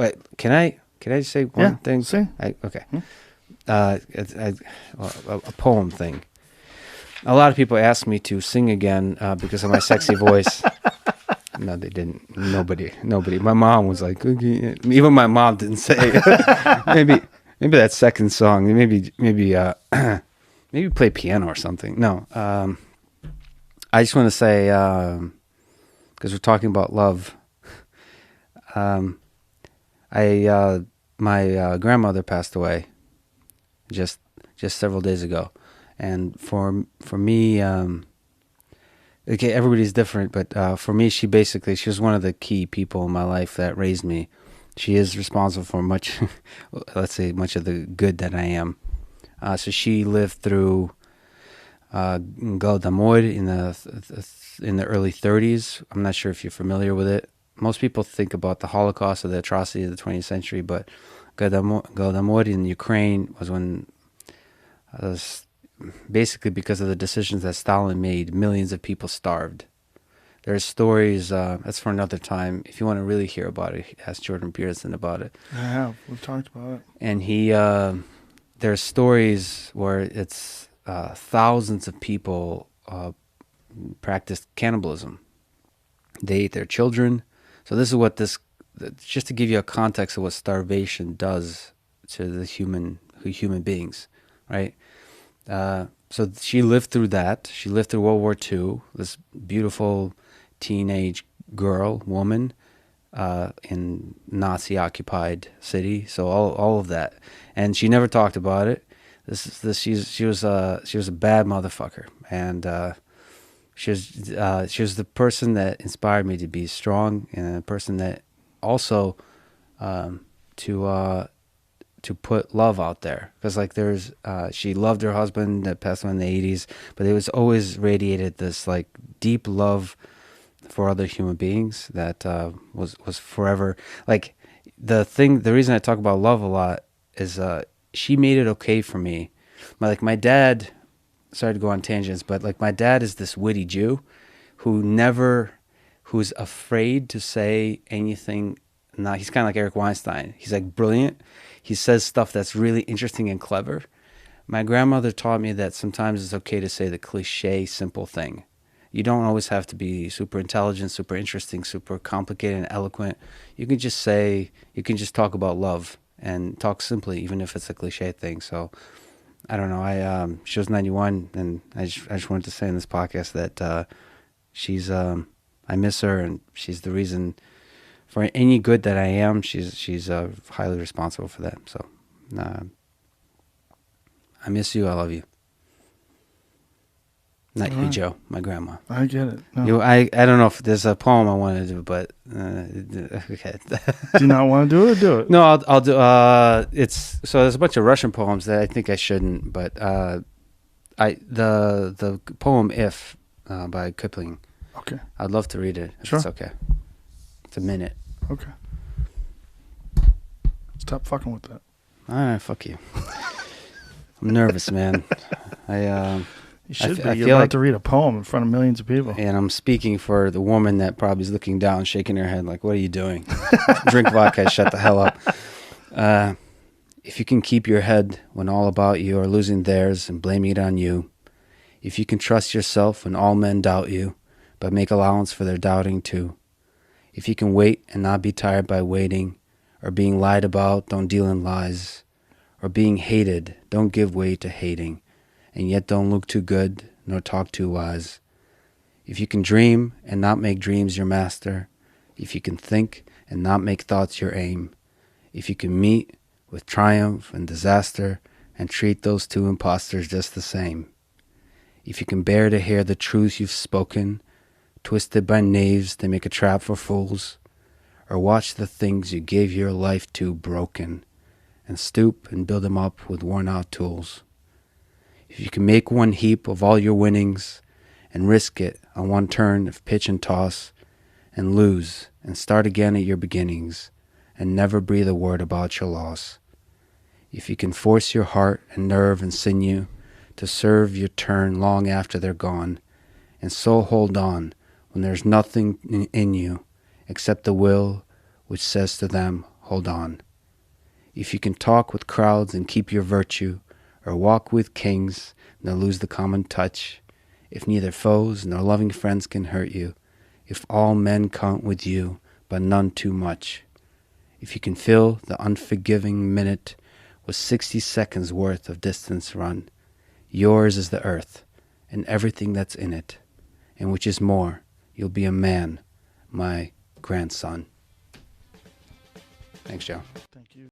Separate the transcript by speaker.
Speaker 1: Wait, can I say one thing?
Speaker 2: Sing.
Speaker 1: Okay. A poem thing. A lot of people ask me to sing again because of my sexy voice. No, they didn't. Nobody. My mom was like, okay. Even my mom didn't say it. maybe that second song. Maybe maybe play piano or something. No. I just want to say, because we're talking about love. My grandmother passed away just several days ago, and for me, okay, everybody's different, but for me, she was one of the key people in my life that raised me. She is responsible for much, let's say, much of the good that I am. So she lived through Golodomor in the early 30s. I'm not sure if you're familiar with it. Most people think about the Holocaust or the atrocity of the 20th century, but Golodomor in Ukraine was when, basically because of the decisions that Stalin made, millions of people starved. There's stories, that's for another time. If you want to really hear about it, ask Jordan Peterson about it.
Speaker 2: I have. We've talked about it.
Speaker 1: And there's stories where it's thousands of people practiced cannibalism. They ate their children. So this is what just to give you a context of what starvation does to the human beings, right? So she lived through that. She lived through World War II. This beautiful teenage woman in Nazi-occupied city. So all of that, and she never talked about it. She was a bad motherfucker, and she was the person that inspired me to be strong, and a person that also to put love out there, because like she loved her husband that passed away in the 80s, but it was always radiated this like deep love for other human beings that was forever. Like the reason I talk about love a lot is she made it okay for me. My dad, sorry to go on tangents, but like my dad is this witty Jew who's afraid to say anything. Now he's kind of like Eric Weinstein. He's like brilliant. He says stuff that's really interesting and clever. My grandmother taught me that sometimes it's okay to say the cliche, simple thing. You don't always have to be super intelligent, super interesting, super complicated and eloquent. You can just talk about love and talk simply, even if it's a cliche thing. So I don't know. She was 91, and I just wanted to say in this podcast that she's I miss her, and she's the reason for any good that I am. She's highly responsible for that. So I miss you. I love you. Not you, Joe. My grandma.
Speaker 2: I get it. No.
Speaker 1: I don't know if there's a poem I want to do, but okay.
Speaker 2: Do you not want to do it? Do it.
Speaker 1: No, I'll do. There's a bunch of Russian poems that I think I shouldn't, but the poem "If" by Kipling.
Speaker 2: Okay.
Speaker 1: I'd love to read it. If
Speaker 2: Sure.
Speaker 1: It's okay. It's a minute.
Speaker 2: Okay. Stop fucking with that.
Speaker 1: All right, fuck you. I'm nervous, man.
Speaker 2: You should be.
Speaker 1: I
Speaker 2: You're
Speaker 1: feel
Speaker 2: about
Speaker 1: like
Speaker 2: to read a poem in front of millions of people.
Speaker 1: And I'm speaking for the woman that probably is looking down, shaking her head like, what are you doing? Drink vodka, shut the hell up. If you can keep your head when all about you are losing theirs and blaming it on you, if you can trust yourself when all men doubt you, but make allowance for their doubting too, if you can wait and not be tired by waiting, or being lied about, don't deal in lies, or being hated, don't give way to hating, and yet don't look too good, nor talk too wise. If you can dream and not make dreams your master, if you can think and not make thoughts your aim, if you can meet with triumph and disaster and treat those two impostors just the same, if you can bear to hear the truth you've spoken, twisted by knaves they make a trap for fools, or watch the things you gave your life to broken, and stoop and build them up with worn-out tools. If you can make one heap of all your winnings and risk it on one turn of pitch and toss, and lose and start again at your beginnings, and never breathe a word about your loss. If you can force your heart and nerve and sinew to serve your turn long after they're gone, and so hold on when there's nothing in you except the will which says to them, hold on. If you can talk with crowds and keep your virtue, or walk with kings, nor lose the common touch, if neither foes nor loving friends can hurt you, if all men count with you, but none too much, if you can fill the unforgiving minute with 60 seconds worth of distance run, yours is the earth and everything that's in it, and which is more, you'll be a man, my grandson. Thanks, Joe.
Speaker 2: Thank you.